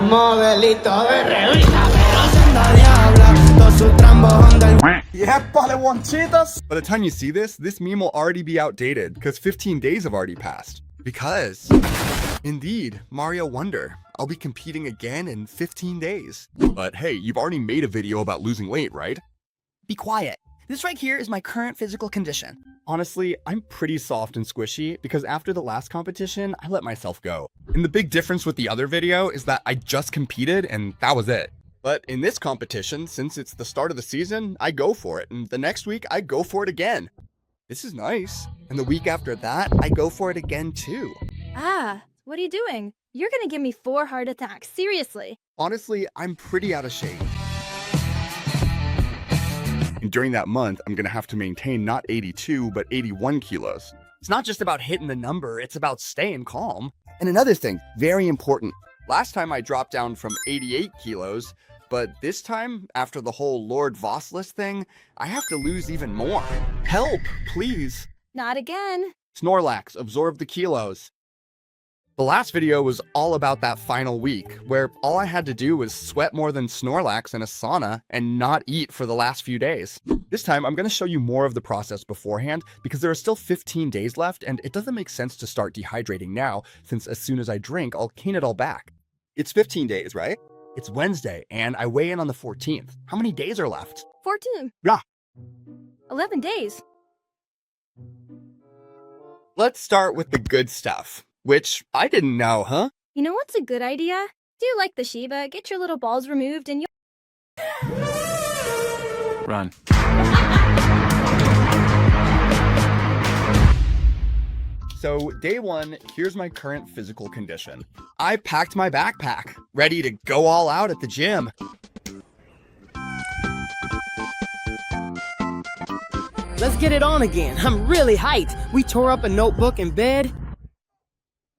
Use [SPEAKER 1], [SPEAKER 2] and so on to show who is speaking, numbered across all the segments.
[SPEAKER 1] Modelito de revista, pero siendo diabla, todo su trambojón del...
[SPEAKER 2] By the time you see this meme will already be outdated because 15 days have already passed. Because, indeed, Mario Wonder, I'll be competing again in 15 days. But hey, you've already made a video about losing weight, right?
[SPEAKER 3] Be quiet. This right here is my current physical condition.
[SPEAKER 2] Honestly, I'm pretty soft and squishy because after the last competition, I let myself go. And the big difference with the other video is that I just competed and that was it. But in this competition, since it's the start of the season, I go for it. And the next week, I go for it again. This is nice. And the week after that, I go for it again too.
[SPEAKER 4] Ah, what are you doing? You're gonna give me 4 heart attacks, seriously.
[SPEAKER 2] Honestly, I'm pretty out of shape. And during that month, I'm gonna have to maintain not 82, but 81 kilos.
[SPEAKER 3] It's not just about hitting the number, it's about staying calm.
[SPEAKER 2] And another thing, very important. Last time I dropped down from 88 kilos, but this time, after the whole Lord Vossless thing, I have to lose even more. Help, please.
[SPEAKER 4] Not again.
[SPEAKER 2] Snorlax, absorb the kilos. The last video was all about that final week, where all I had to do was sweat more than Snorlax in a sauna and not eat for the last few days. This time, I'm going to show you more of the process beforehand because there are still 15 days left and it doesn't make sense to start dehydrating now, since as soon as I drink, I'll gain it all back. It's 15 days, right? It's Wednesday and I weigh in on the 14th. How many days are left?
[SPEAKER 4] 14.
[SPEAKER 2] Yeah.
[SPEAKER 4] 11 days.
[SPEAKER 2] Let's start with the good stuff, which I didn't know, huh?
[SPEAKER 4] You know what's a good idea? Do you like the Shiba? Get your little balls removed and you'll...
[SPEAKER 5] Run.
[SPEAKER 2] So day one, here's my current physical condition. I packed my backpack, ready to go all out at the gym.
[SPEAKER 1] Let's get it on again. I'm really hyped. We tore up a notebook in bed.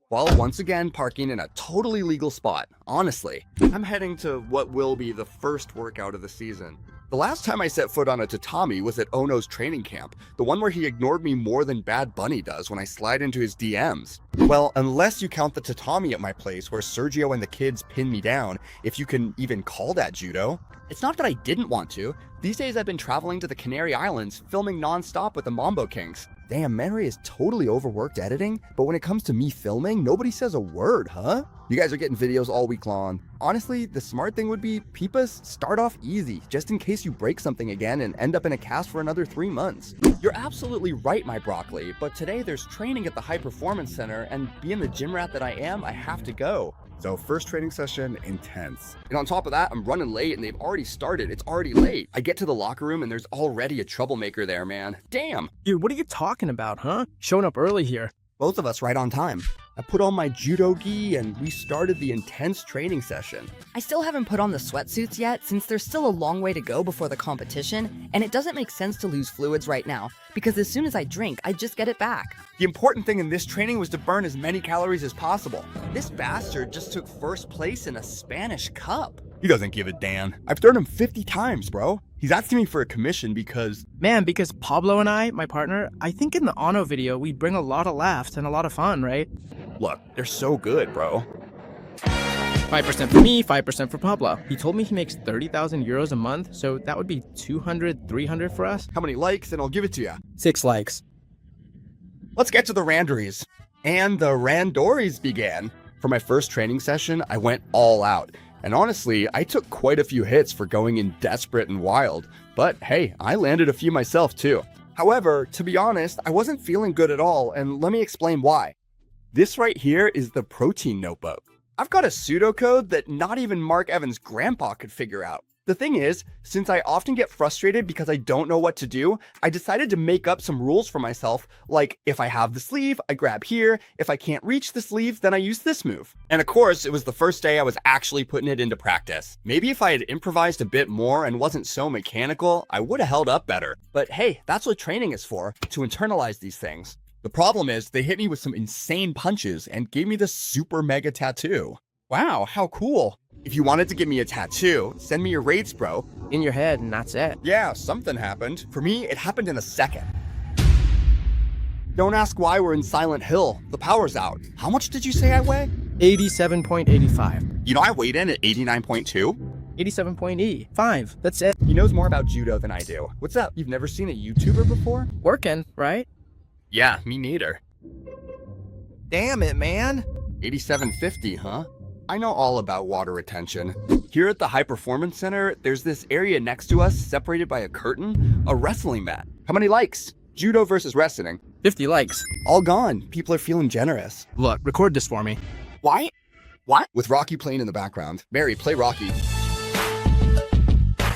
[SPEAKER 2] While once again parking in a totally legal spot. Honestly, I'm heading to what will be the first workout of the season. The last time I set foot on a tatami was at Ono's training camp, the one where he ignored me more than Bad Bunny does when I slide into his DMs. Well, unless you count the tatami at my place where Sergio and the kids pin me down, if you can even call that judo. It's not that I didn't want to. These days I've been traveling to the Canary Islands, filming non-stop with the Mambo Kings. Damn, Manray is totally overworked editing, but when it comes to me filming, nobody says a word, huh? You guys are getting videos all week long. Honestly, the smart thing would be, peepas, start off easy, just in case you break something again and end up in a cast for another 3 months. You're absolutely right, my broccoli, but today there's training at the High Performance Center, and being the gym rat that I am, I have to go. So first training session, intense. And on top of that, I'm running late and they've already started. It's already late. I get to the locker room and there's already a troublemaker there, man. Damn.
[SPEAKER 6] Dude, what are you talking about, huh? Showing up early here.
[SPEAKER 2] Both of us right on time. I put on my judo gi and we started the intense training session.
[SPEAKER 3] I still haven't put on the sweatsuits yet since there's still a long way to go before the competition, and it doesn't make sense to lose fluids right now because as soon as I drink, I just get it back.
[SPEAKER 2] The important thing in this training was to burn as many calories as possible. This bastard just took first place in a Spanish Cup. He doesn't give a damn. I've thrown him 50 times, bro. He's asking me for a commission because...
[SPEAKER 6] Man, because Pablo and I, my partner, I think in the Ono video, we bring a lot of laughs and a lot of fun, right?
[SPEAKER 2] Look, they're so good, bro.
[SPEAKER 6] 5% for me, 5% for Pablo. He told me he makes 30,000 euros a month, so that would be 200, 300 for us.
[SPEAKER 2] How many likes and I'll give it to you.
[SPEAKER 6] 6 likes.
[SPEAKER 2] Let's get to the randories. And the randories began. For my first training session, I went all out. And honestly, I took quite a few hits for going in desperate and wild. But hey, I landed a few myself too. However, to be honest, I wasn't feeling good at all, and let me explain why. This right here is the protein notebook. I've got a pseudocode that not even Mark Evans' grandpa could figure out. The thing is, since I often get frustrated because I don't know what to do, I decided to make up some rules for myself, like if I have the sleeve, I grab here, if I can't reach the sleeve, then I use this move. And of course, it was the first day I was actually putting it into practice. Maybe if I had improvised a bit more and wasn't so mechanical, I would have held up better. But hey, that's what training is for, to internalize these things. The problem is, they hit me with some insane punches and gave me this super mega tattoo. Wow, how cool. If you wanted to give me a tattoo, send me your rates, bro.
[SPEAKER 6] In your head, and that's it.
[SPEAKER 2] Yeah, something happened. For me, it happened in a second. Don't ask why we're in Silent Hill. The power's out. How much did you say I weigh?
[SPEAKER 6] 87.85.
[SPEAKER 2] You know, I weighed in at 89.2.
[SPEAKER 6] 87.85. That's it.
[SPEAKER 2] He knows more about judo than I do. What's up? You've never seen a YouTuber before?
[SPEAKER 6] Working, right?
[SPEAKER 2] Yeah, me neither.
[SPEAKER 7] Damn it, man.
[SPEAKER 2] 8750, huh? I know all about water retention. Here at the High Performance Center, there's this area next to us separated by a curtain, a wrestling mat. How many likes? Judo versus wrestling.
[SPEAKER 6] 50 likes.
[SPEAKER 2] All gone. People are feeling generous.
[SPEAKER 6] Look, record this for me.
[SPEAKER 2] Why? What? With Rocky playing in the background. Mary, play Rocky.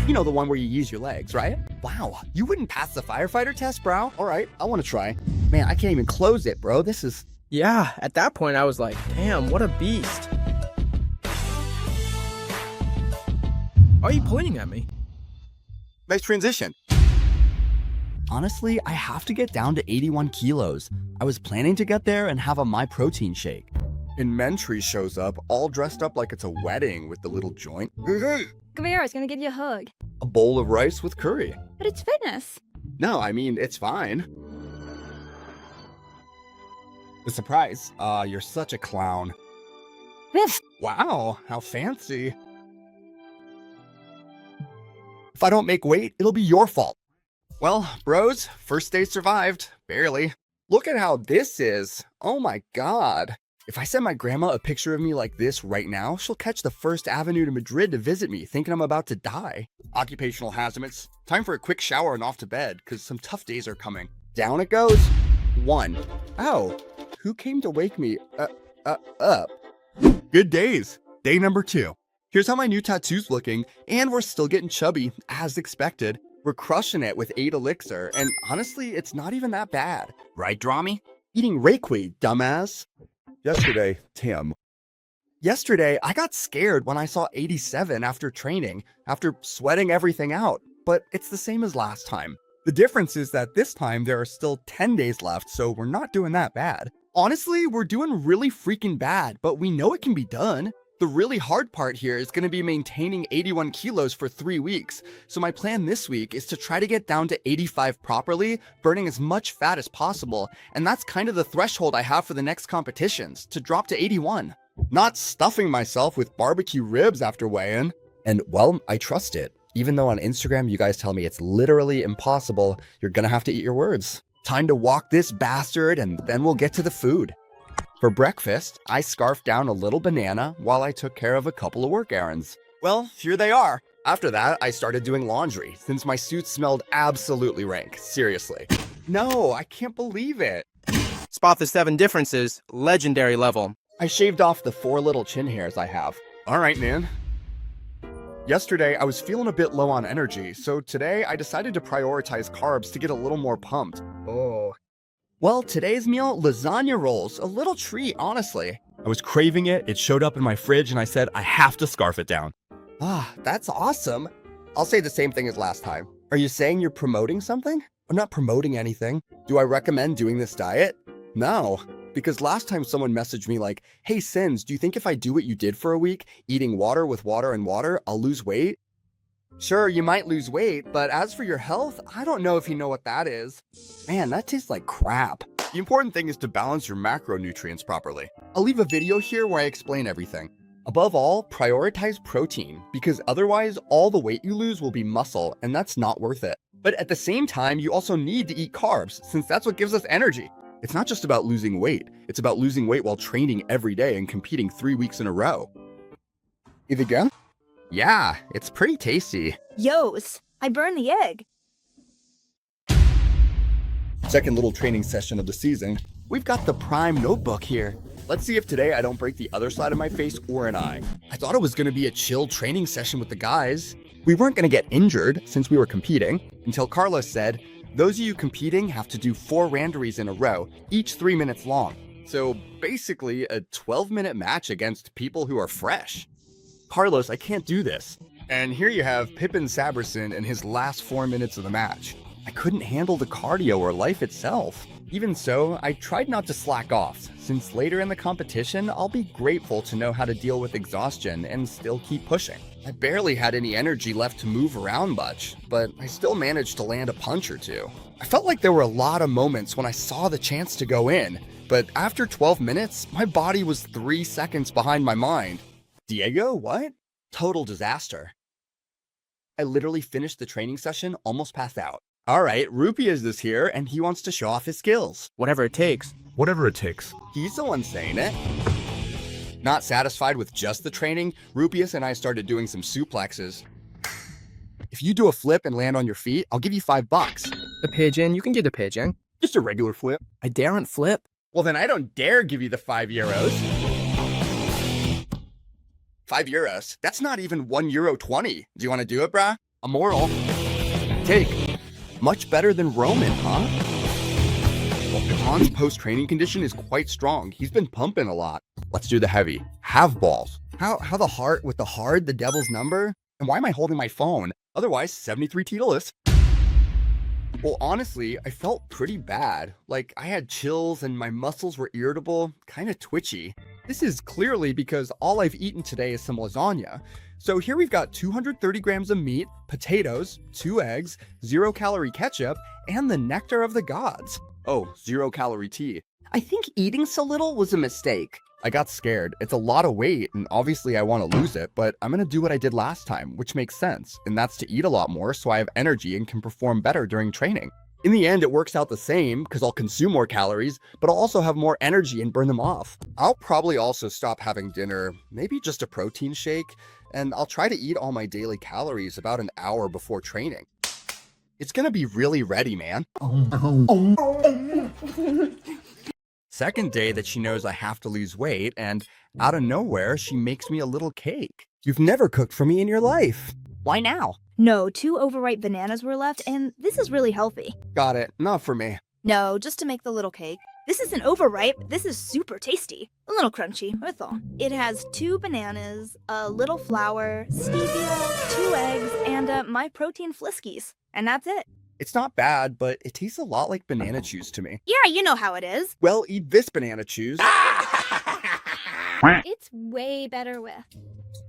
[SPEAKER 2] You know, the one where you use your legs, right? Wow, you wouldn't pass the firefighter test, bro? All right, I want to try. Man, I can't even close it, bro. This is...
[SPEAKER 6] Yeah, at that point I was like, damn, what a beast. Why are you pointing at me?
[SPEAKER 2] Nice transition. Honestly, I have to get down to 81 kilos. I was planning to get there and have a My Protein shake. And Mentry shows up, all dressed up like it's a wedding with the little joint.
[SPEAKER 4] Come here, I was gonna give you a hug.
[SPEAKER 2] A bowl of rice with curry.
[SPEAKER 4] But it's fitness.
[SPEAKER 2] No, I mean, it's fine. The surprise. You're such a clown. Wow, how fancy. If I don't make weight, it'll be your fault. Well, bros, first day survived. Barely. Look at how this is. Oh my god. If I send my grandma a picture of me like this right now, she'll catch the First Avenue to Madrid to visit me, thinking I'm about to die. Occupational hazards. Time for a quick shower and off to bed, because some tough days are coming. Down it goes. 1. Oh, who came to wake me up? Good days. Day number 2. Here's how my new tattoo's looking, and we're still getting chubby, as expected. We're crushing it with 8 elixir, and honestly, it's not even that bad. Right, Drami? Eating Reiki, dumbass. Yesterday, I got scared when I saw 87 after training, after sweating everything out, but it's the same as last time. The difference is that this time there are still 10 days left, so we're not doing that bad. Honestly, we're doing really freaking bad, but we know it can be done. The really hard part here is going to be maintaining 81 kilos for 3 weeks. So my plan this week is to try to get down to 85 properly, burning as much fat as possible. And that's kind of the threshold I have for the next competitions, to drop to 81. Not stuffing myself with barbecue ribs after weigh-in. And well, I trust it. Even though on Instagram you guys tell me it's literally impossible, you're gonna have to eat your words. Time to walk this bastard and then we'll get to the food. For breakfast, I scarfed down a little banana while I took care of a couple of work errands. Well, here they are. After that, I started doing laundry, since my suit smelled absolutely rank, seriously. No, I can't believe it.
[SPEAKER 6] Spot the 7 differences, legendary level.
[SPEAKER 2] I shaved off the 4 little chin hairs I have. All right, man. Yesterday, I was feeling a bit low on energy, so today I decided to prioritize carbs to get a little more pumped. Oh. Well, today's meal, lasagna rolls. A little treat, honestly. I was craving it, it showed up in my fridge, and I said, I have to scarf it down. Ah, that's awesome. I'll say the same thing as last time. Are you saying you're promoting something? I'm not promoting anything. Do I recommend doing this diet? No, because last time someone messaged me like, hey Sins, do you think if I do what you did for a week, eating water with water and water, I'll lose weight? Sure, you might lose weight, but as for your health, I don't know if you know what that is. Man, that tastes like crap. The important thing is to balance your macronutrients properly. I'll leave a video here where I explain everything. Above all, prioritize protein, because otherwise all the weight you lose will be muscle, and that's not worth it. But at the same time, you also need to eat carbs, since that's what gives us energy. It's not just about losing weight, it's about losing weight while training every day and competing 3 weeks in a row. Eat again? Yeah, it's pretty tasty.
[SPEAKER 4] Yos, I burned the egg.
[SPEAKER 2] Second little training session of the season. We've got the prime notebook here. Let's see if today I don't break the other side of my face or an eye. I thought it was going to be a chill training session with the guys. We weren't going to get injured since we were competing, until Carlos said, those of you competing have to do 4 randories in a row, each 3 minutes long. So basically a 12-minute match against people who are fresh. Carlos, I can't do this. And here you have Pippin Saberson in his last 4 minutes of the match. I couldn't handle the cardio or life itself. Even so, I tried not to slack off, since later in the competition, I'll be grateful to know how to deal with exhaustion and still keep pushing. I barely had any energy left to move around much, but I still managed to land a punch or two. I felt like there were a lot of moments when I saw the chance to go in, but after 12 minutes, my body was 3 seconds behind my mind. Diego, what? Total disaster. I literally finished the training session, almost passed out. All right, Rupias is here, and he wants to show off his skills.
[SPEAKER 6] Whatever it takes.
[SPEAKER 5] Whatever it takes.
[SPEAKER 2] He's the one saying it. Not satisfied with just the training, Rupias and I started doing some suplexes. If you do a flip and land on your feet, I'll give you $5.
[SPEAKER 6] The pigeon, you can get the pigeon.
[SPEAKER 2] Just a regular flip.
[SPEAKER 6] I daren't flip.
[SPEAKER 2] Well, then I don't dare give you the €5. €5? That's not even €1.20. Do you want to do it, brah? A moral. Take. Much better than Roman, huh? Well, Khan's post-training condition is quite strong. He's been pumping a lot. Let's do the heavy. Have balls. How the heart with the hard, the devil's number? And why am I holding my phone? Otherwise, 73 Titulus. Well, honestly, I felt pretty bad. Like, I had chills and my muscles were irritable, kind of twitchy. This is clearly because all I've eaten today is some lasagna. So here we've got 230 grams of meat, potatoes, 2 eggs, 0-calorie ketchup, and the nectar of the gods. Oh, 0-calorie tea. I think eating so little was a mistake. I got scared. It's a lot of weight, and obviously I want to lose it, but I'm gonna do what I did last time, which makes sense, and that's to eat a lot more so I have energy and can perform better during training. In the end, it works out the same, because I'll consume more calories, but I'll also have more energy and burn them off. I'll probably also stop having dinner, maybe just a protein shake, and I'll try to eat all my daily calories about an hour before training. It's gonna be really ready, man. Second day that she knows I have to lose weight, and out of nowhere, she makes me a little cake. You've never cooked for me in your life. Why now?
[SPEAKER 8] No, 2 overripe bananas were left, and this is really healthy.
[SPEAKER 2] Got it. Not for me.
[SPEAKER 8] No, just to make the little cake. This isn't overripe, this is super tasty. A little crunchy, that's all. It has 2 bananas, a little flour, stevia, 2 eggs, and my protein Fliskies. And that's it.
[SPEAKER 2] It's not bad, but it tastes a lot like banana chews to me.
[SPEAKER 8] Yeah, you know how it is.
[SPEAKER 2] Well, eat this banana chews.
[SPEAKER 4] It's way better with.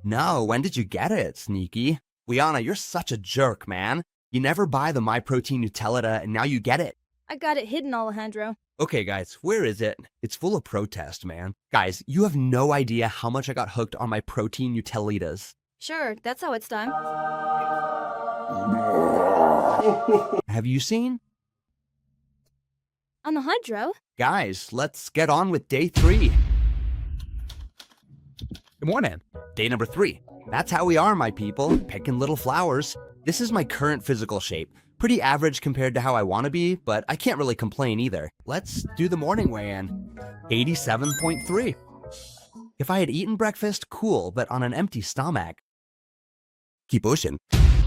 [SPEAKER 2] No, when did you get it, Sneaky? Liana, you're such a jerk, man. You never buy the My Protein Nutella, and now you get it.
[SPEAKER 4] I got it hidden, Alejandro.
[SPEAKER 2] Okay, guys, where is it? It's full of protest, man. Guys, you have no idea how much I got hooked on my protein Nutellitas.
[SPEAKER 4] Sure, that's how it's done.
[SPEAKER 2] Have you seen?
[SPEAKER 4] Alejandro?
[SPEAKER 2] Guys, let's get on with day 3.
[SPEAKER 5] Good morning.
[SPEAKER 2] Day number 3. That's how we are, my people, picking little flowers. This is my current physical shape. Pretty average compared to how I want to be, but I can't really complain either. Let's do the morning weigh-in. 87.3. If I had eaten breakfast, cool, but on an empty stomach. Keep pushing.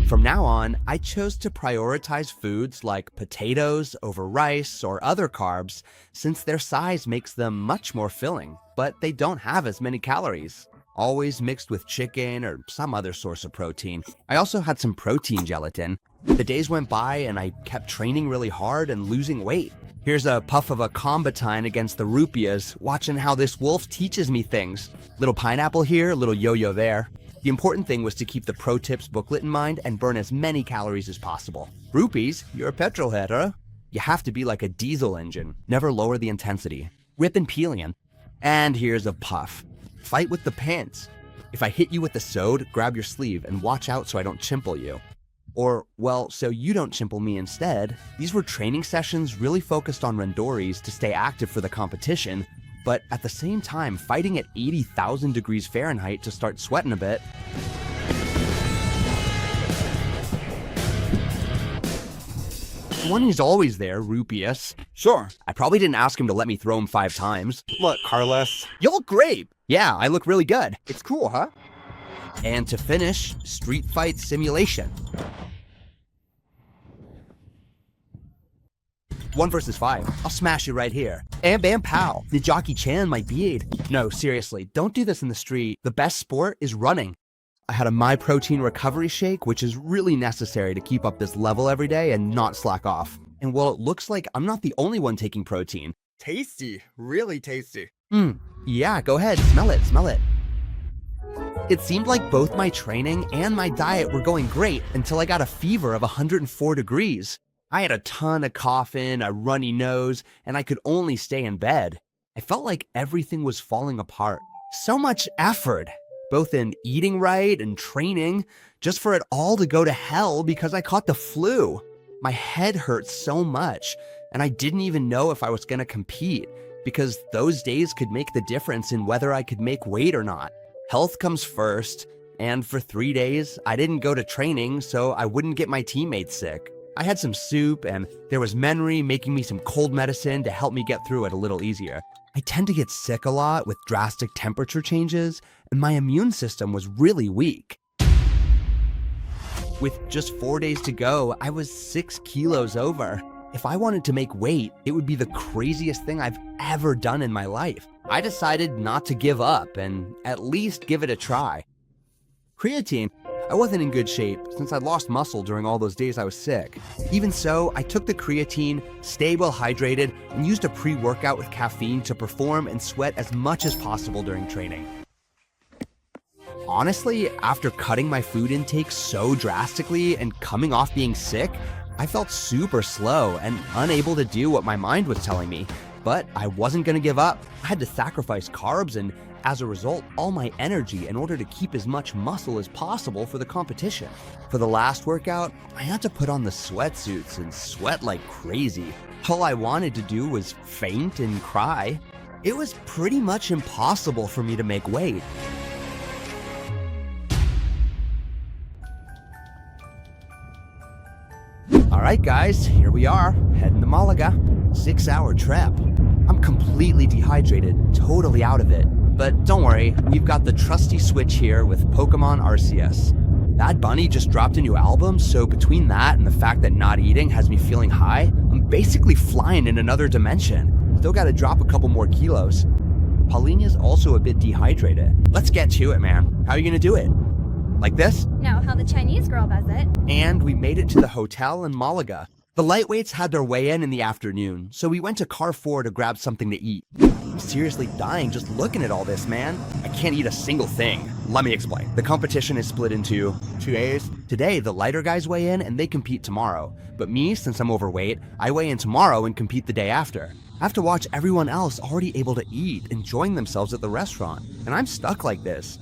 [SPEAKER 2] From now on, I chose to prioritize foods like potatoes over rice or other carbs since their size makes them much more filling, but they don't have as many calories. Always mixed with chicken or some other source of protein. I also had some protein gelatin. The days went by and I kept training really hard and losing weight. Here's a puff of a combatine against the Rupias, watching how this wolf teaches me things. Little pineapple here, little yo-yo there. The important thing was to keep the pro tips booklet in mind and burn as many calories as possible. Rupees, you're a petrol head, huh? You have to be like a diesel engine. Never lower the intensity. Rip and peelian. And here's a puff. Fight with the pants. If I hit you with the sode, grab your sleeve and watch out so I don't chimple you. Or, well, so you don't chimple me instead. These were training sessions really focused on randoris to stay active for the competition, but at the same time fighting at 80,000 degrees Fahrenheit to start sweating a bit. The one who's always there, Rupias. Sure, I probably didn't ask him to let me throw him 5 times. Look, Carlos, you look great. Yeah, I look really good. It's cool, huh? And to finish, street fight simulation. 1 versus 5. I'll smash you right here. And bam pow. The Jackie Chan my beard. No, seriously, don't do this in the street. The best sport is running. I had a My Protein recovery shake, which is really necessary to keep up this level every day and not slack off. And well, it looks like I'm not the only one taking protein. Tasty, really tasty. Yeah, go ahead, smell it, smell it. It seemed like both my training and my diet were going great until I got a fever of 104 degrees. I had a ton of coughing, a runny nose, and I could only stay in bed. I felt like everything was falling apart. So much effort, both in eating right and training, just for it all to go to hell because I caught the flu. My head hurt so much, and I didn't even know if I was gonna compete because those days could make the difference in whether I could make weight or not. Health comes first, and for 3 days, I didn't go to training so I wouldn't get my teammates sick. I had some soup, and there was Menry making me some cold medicine to help me get through it a little easier. I tend to get sick a lot with drastic temperature changes, and my immune system was really weak. With just 4 days to go, I was 6 kilos over. If I wanted to make weight, it would be the craziest thing I've ever done in my life. I decided not to give up and at least give it a try. Creatine. I wasn't in good shape since I'd lost muscle during all those days I was sick. Even so, I took the creatine, stayed well hydrated, and used a pre-workout with caffeine to perform and sweat as much as possible during training. Honestly, after cutting my food intake so drastically and coming off being sick, I felt super slow and unable to do what my mind was telling me. But I wasn't gonna give up. I had to sacrifice carbs and, as a result, all my energy in order to keep as much muscle as possible for the competition. For the last workout, I had to put on the sweatsuits and sweat like crazy. All I wanted to do was faint and cry. It was pretty much impossible for me to make weight. Alright guys, here we are, heading to Malaga. 6-hour trip. I'm completely dehydrated, totally out of it. But don't worry, we've got the trusty Switch here with Pokemon Arceus. Bad Bunny just dropped a new album, so between that and the fact that not eating has me feeling high, I'm basically flying in another dimension. Still gotta drop a couple more kilos. Paulina's also a bit dehydrated. Let's get to it, man. How are you gonna do it? Like this?
[SPEAKER 4] No, how the Chinese girl does it.
[SPEAKER 2] And we made it to the hotel in Malaga. The lightweights had their weigh-in the afternoon, so we went to Carrefour to grab something to eat. I'm seriously dying just looking at all this, man. I can't eat a single thing. Let me explain. The competition is split into 2 days. Today, the lighter guys weigh in and they compete tomorrow. But me, since I'm overweight, I weigh in tomorrow and compete the day after. I have to watch everyone else already able to eat, enjoying themselves at the restaurant. And I'm stuck like this.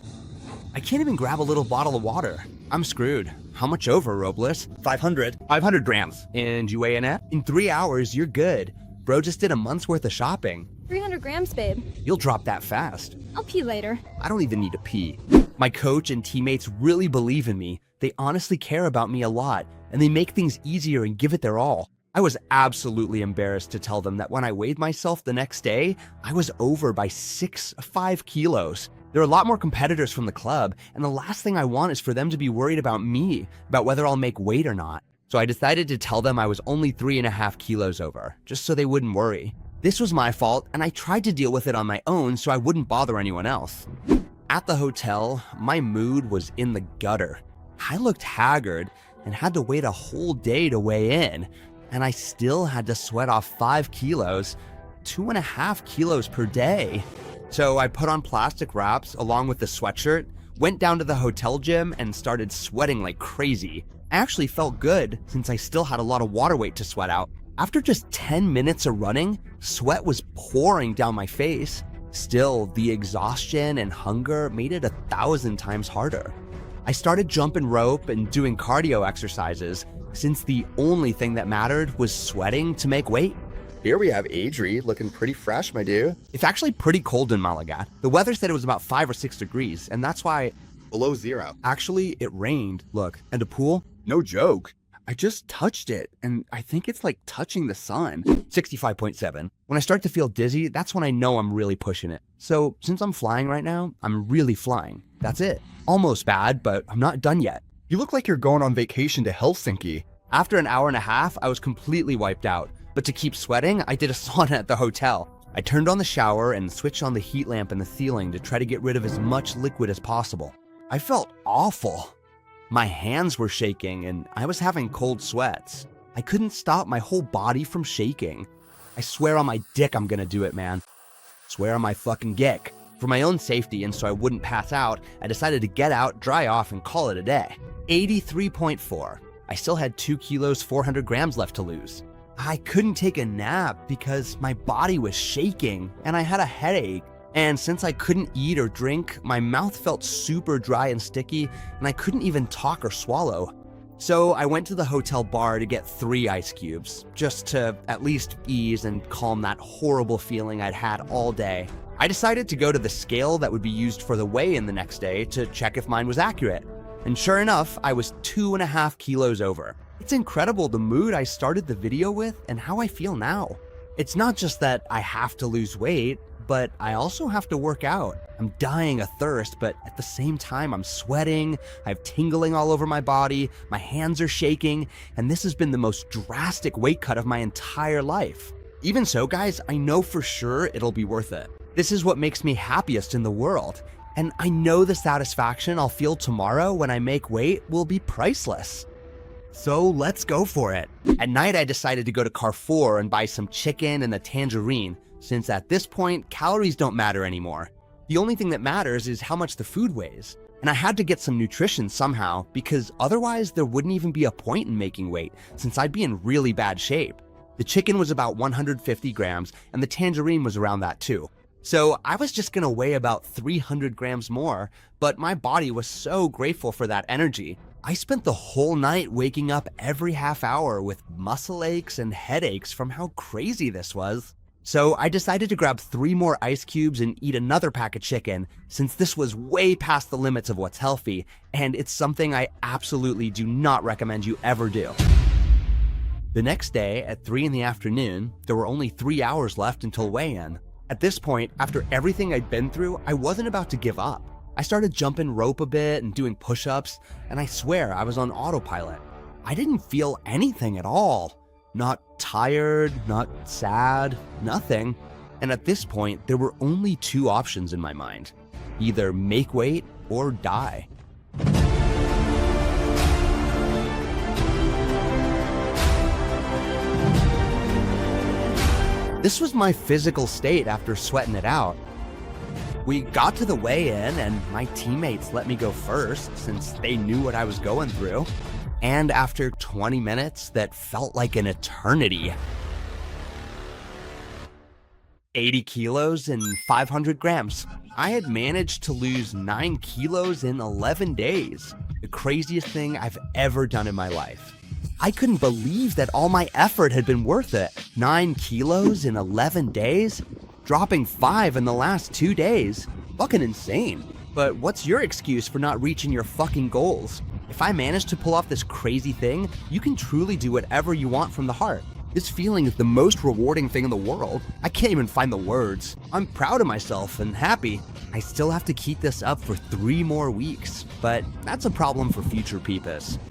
[SPEAKER 2] I can't even grab a little bottle of water. I'm screwed. How much over, Robles? 500. 500 grams. And you weigh in at? In 3 hours, you're good. Bro just did a month's worth of shopping.
[SPEAKER 4] 300 grams, babe.
[SPEAKER 2] You'll drop that fast.
[SPEAKER 4] I'll pee later.
[SPEAKER 2] I don't even need to pee. My coach and teammates really believe in me. They honestly care about me a lot, and they make things easier and give it their all. I was absolutely embarrassed to tell them that when I weighed myself the next day, I was over by 5 kilos. There are a lot more competitors from the club, and the last thing I want is for them to be worried about me, about whether I'll make weight or not. So I decided to tell them I was only 3.5 kilos over, just so they wouldn't worry. This was my fault, and I tried to deal with it on my own so I wouldn't bother anyone else. At the hotel, my mood was in the gutter. I looked haggard and had to wait a whole day to weigh in, and I still had to sweat off 5 kilos, 2.5 kilos per day. So I put on plastic wraps along with the sweatshirt, went down to the hotel gym, and started sweating like crazy. I actually felt good since I still had a lot of water weight to sweat out. After just 10 minutes of running, sweat was pouring down my face. Still, the exhaustion and hunger made it 1,000 times harder. I started jumping rope and doing cardio exercises, since the only thing that mattered was sweating to make weight. Here we have Adri, looking pretty fresh, my dude. It's actually pretty cold in Malaga. The weather said it was about 5 or 6 degrees, and that's why... Below zero. Actually, it rained, look. And a pool? No joke. I just touched it, and I think it's like touching the sun. 65.7. When I start to feel dizzy, that's when I know I'm really pushing it. So, since I'm flying right now, I'm really flying. That's it. Almost bad, but I'm not done yet. You look like you're going on vacation to Helsinki. After an hour and a half, I was completely wiped out. But to keep sweating, I did a sauna at the hotel. I turned on the shower and switched on the heat lamp in the ceiling to try to get rid of as much liquid as possible. I felt awful. My hands were shaking and I was having cold sweats. I couldn't stop my whole body from shaking. I swear on my dick I'm gonna do it, man. Swear on my fucking gick. For my own safety and so I wouldn't pass out, I decided to get out, dry off, and call it a day. 83.4. I still had 2 kilos, 400 grams left to lose. I couldn't take a nap because my body was shaking and I had a headache. And since I couldn't eat or drink, my mouth felt super dry and sticky, and I couldn't even talk or swallow. So I went to the hotel bar to get 3 ice cubes, just to at least ease and calm that horrible feeling I'd had all day. I decided to go to the scale that would be used for the weigh-in the next day to check if mine was accurate. And sure enough, I was 2.5 kilos over. It's incredible the mood I started the video with and how I feel now. It's not just that I have to lose weight, but I also have to work out. I'm dying of thirst, but at the same time, I'm sweating, I have tingling all over my body, my hands are shaking, and this has been the most drastic weight cut of my entire life. Even so, guys, I know for sure it'll be worth it. This is what makes me happiest in the world, and I know the satisfaction I'll feel tomorrow when I make weight will be priceless. So let's go for it. At night, I decided to go to Carrefour and buy some chicken and a tangerine, since at this point, calories don't matter anymore. The only thing that matters is how much the food weighs. And I had to get some nutrition somehow, because otherwise there wouldn't even be a point in making weight, since I'd be in really bad shape. The chicken was about 150 grams, and the tangerine was around that too. So I was just gonna weigh about 300 grams more, but my body was so grateful for that energy. I spent the whole night waking up every half hour with muscle aches and headaches from how crazy this was. So I decided to grab 3 more ice cubes and eat another pack of chicken, since this was way past the limits of what's healthy, and it's something I absolutely do not recommend you ever do. The next day, at 3 in the afternoon, there were only 3 hours left until weigh-in. At this point, after everything I'd been through, I wasn't about to give up. I started jumping rope a bit and doing push-ups, and I swear I was on autopilot. I didn't feel anything at all. Not tired, not sad, nothing. And at this point, there were only 2 options in my mind. Either make weight or die. This was my physical state after sweating it out. We got to the weigh-in and my teammates let me go first since they knew what I was going through. And after 20 minutes that felt like an eternity. 80 kilos and 500 grams. I had managed to lose 9 kilos in 11 days. The craziest thing I've ever done in my life. I couldn't believe that all my effort had been worth it. 9 kilos in 11 days? Dropping 5 in the last 2 days? Fucking insane. But what's your excuse for not reaching your fucking goals? If I managed to pull off this crazy thing, you can truly do whatever you want from the heart. This feeling is the most rewarding thing in the world. I can't even find the words. I'm proud of myself and happy. I still have to keep this up for 3 more weeks, but that's a problem for future peeps.